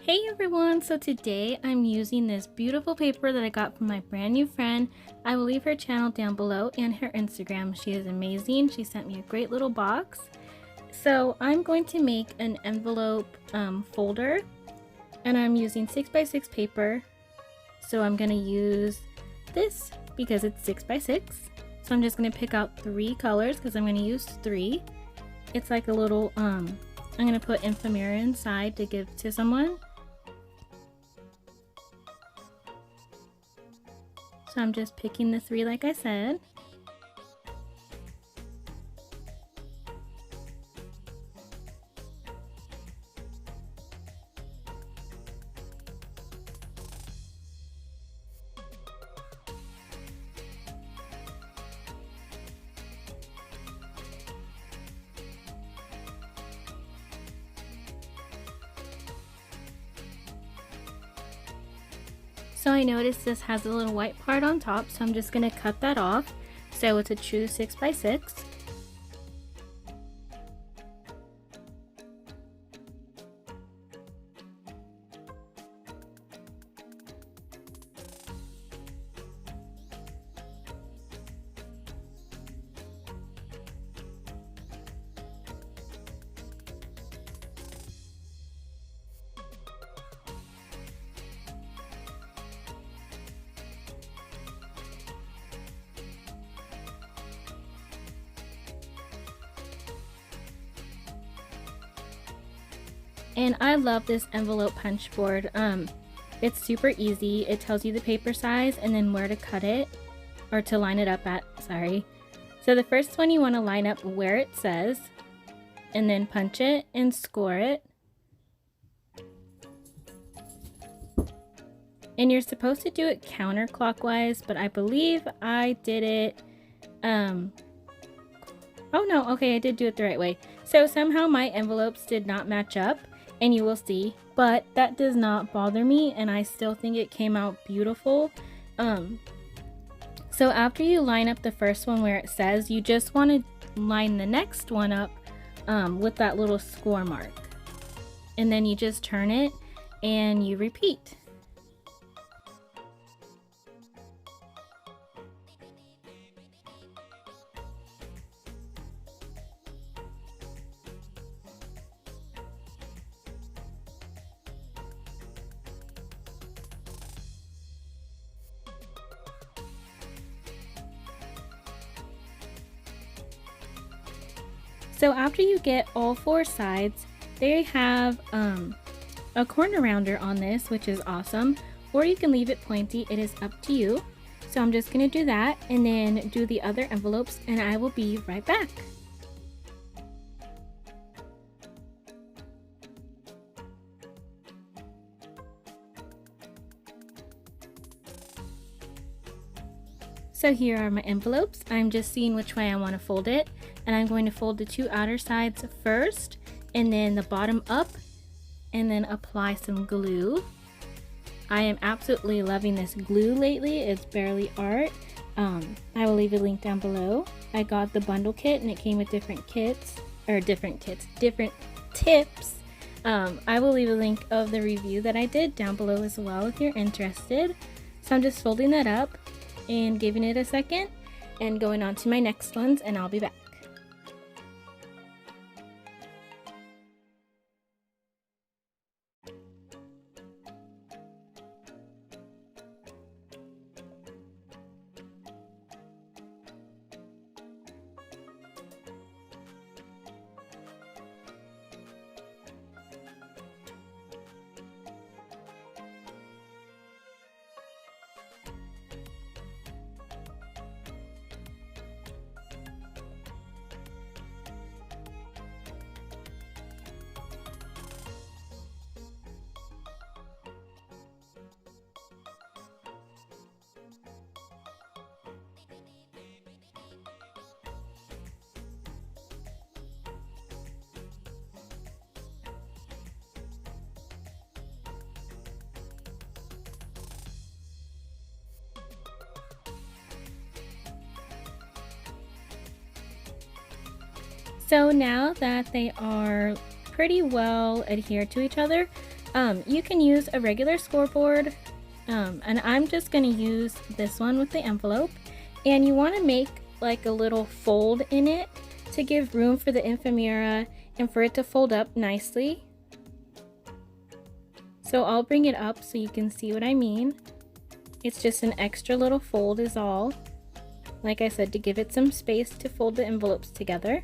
Hey everyone, so today I'm using this beautiful paper that I got from my brand new friend. I will leave her channel down below and her Instagram. She is amazing. She sent me a great little box. So I'm going to make an envelope folder, and I'm using 6x6 paper. So I'm going to use this because it's 6x6. So I'm just going to pick out 3 colors because I'm going to use 3. It's like a little, I'm going to put ephemera inside to give to someone. So I'm just picking the 3 like I said. So I noticed this has a little white part on top, so I'm just going to cut that off. So it's a true 6x6. And I love this envelope punch board. It's super easy. It tells you the paper size and then where to cut it, or to line it up at, sorry. So the first one you want to line up where it says, and then punch it and score it. And you're supposed to do it counterclockwise, but I believe I did it, oh no, okay, I did do it the right way. So somehow my envelopes did not match up, and you will see, but that does not bother me, and I still think it came out beautiful. So after you line up the first one where it says, you just want to line the next one up with that little score mark, and then you just turn it and you repeat. So after you get all 4 sides, they have a corner rounder on this, which is awesome, or you can leave it pointy. It is up to you. So I'm just going to do that and then do the other envelopes, and I will be right back. So here are my envelopes. I'm just seeing which way I want to fold it, and I'm going to fold the 2 outer sides first and then the bottom up, and then apply some glue. I am absolutely loving this glue lately. It's barely art. I will leave a link down below. I got the bundle kit and it came with different tips. I will leave a link of the review that I did down below as well if you're interested. So I'm just folding that up and giving it a second and going on to my next ones, and I'll be back. So now that they are pretty well adhered to each other, You can use a regular scoreboard, and I'm just going to use this one with the envelope. And you want to make like a little fold in it to give room for the ephemera and for it to fold up nicely. So I'll bring it up so you can see what I mean. It's just an extra little fold is all. Like I said, to give it some space to fold the envelopes together.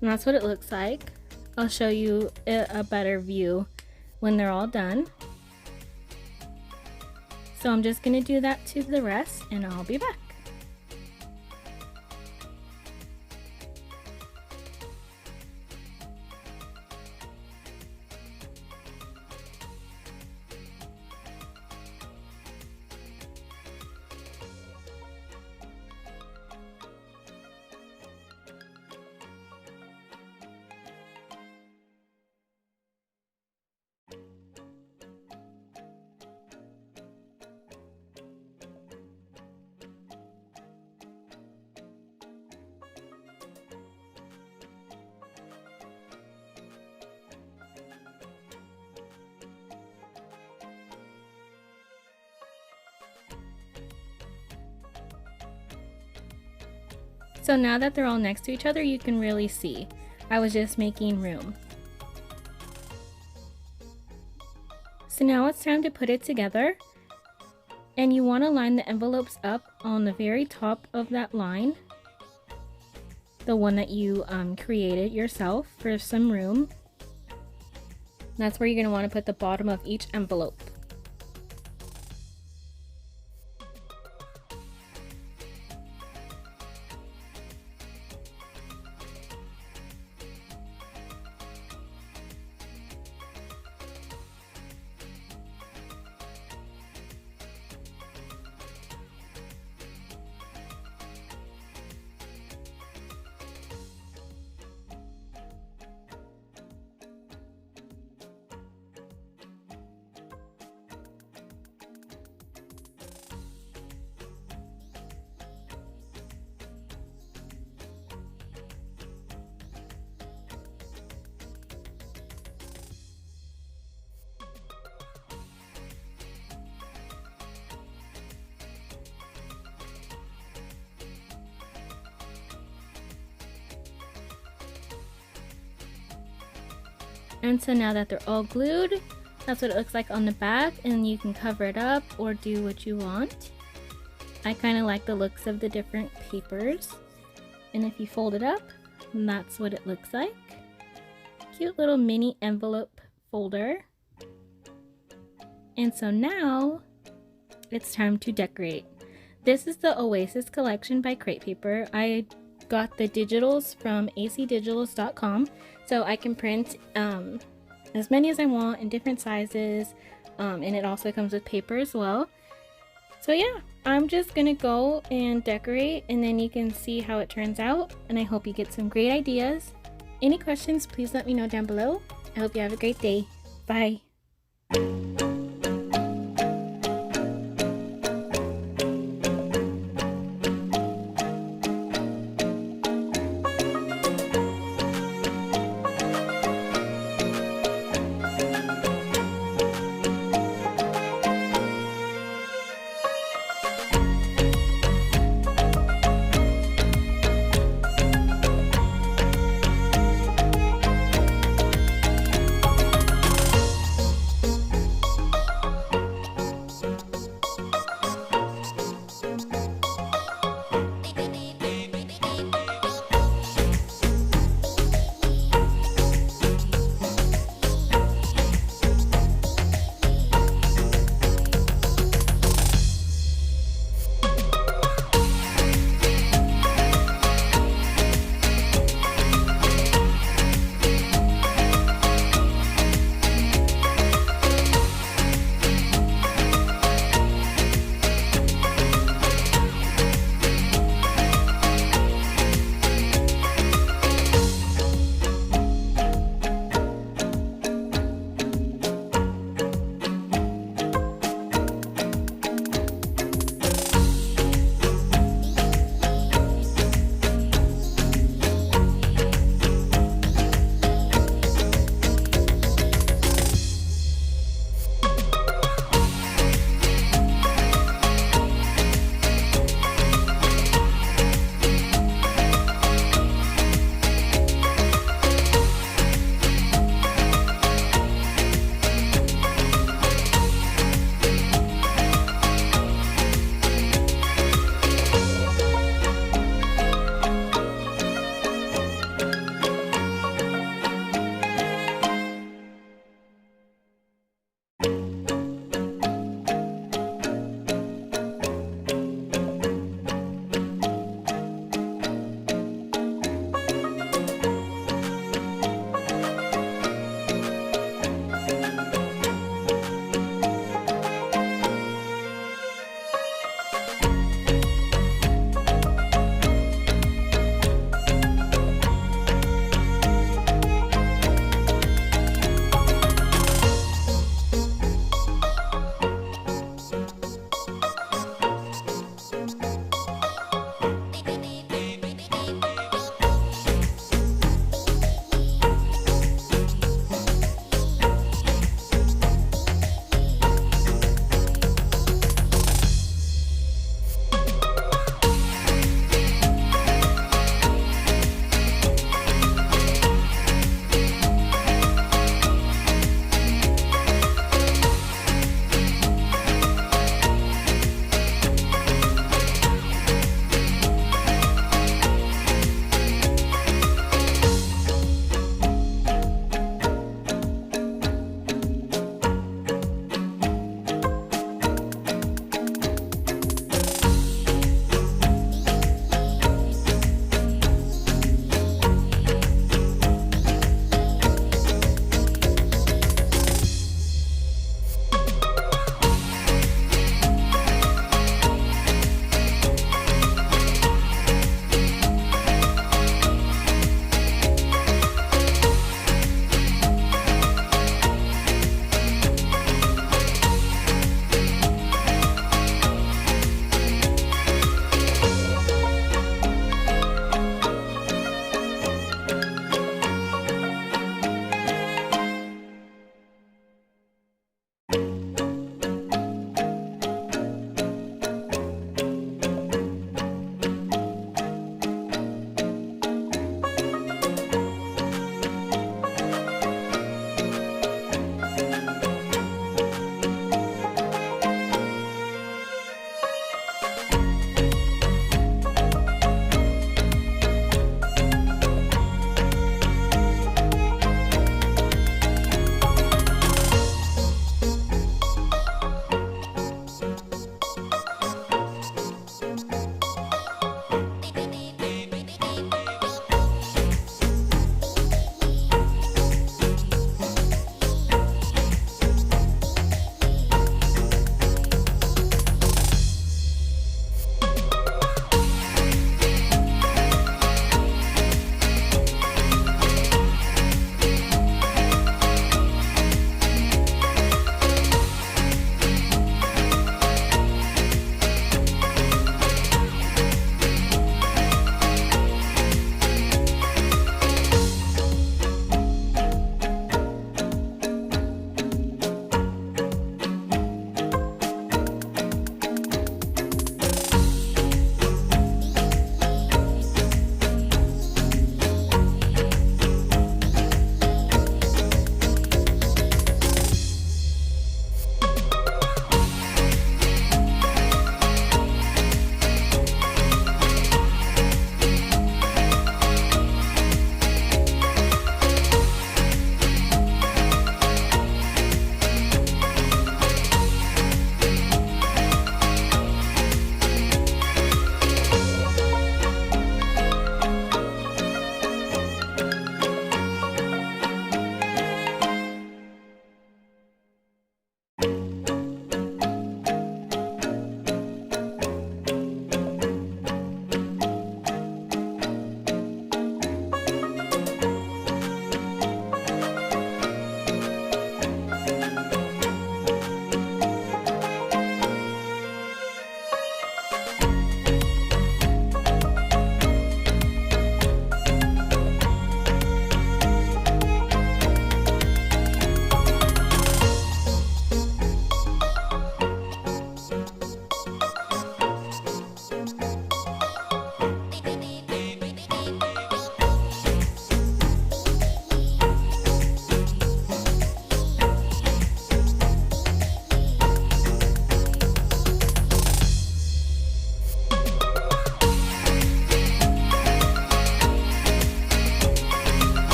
And that's what it looks like. I'll show you a better view when they're all done. So I'm just going to do that to the rest and I'll be back. So now that they're all next to each other, you can really see. I was just making room. So now it's time to put it together. And you want to line the envelopes up on the very top of that line. The one that you created yourself for some room. That's where you're going to want to put the bottom of each envelope. And so now that they're all glued, that's what it looks like on the back, and you can cover it up or do what you want. I kind of like the looks of the different papers. And if you fold it up, that's what it looks like. Cute little mini envelope folder. And so now it's time to decorate. This is the Oasis collection by Crate Paper. I got the digitals from acdigitals.com, so I can print as many as I want in different sizes, and it also comes with paper as well. So yeah, I'm just gonna go and decorate, and then you can see how it turns out, and I hope you get some great ideas. Any questions, please let me know down below. I hope you have a great day. Bye.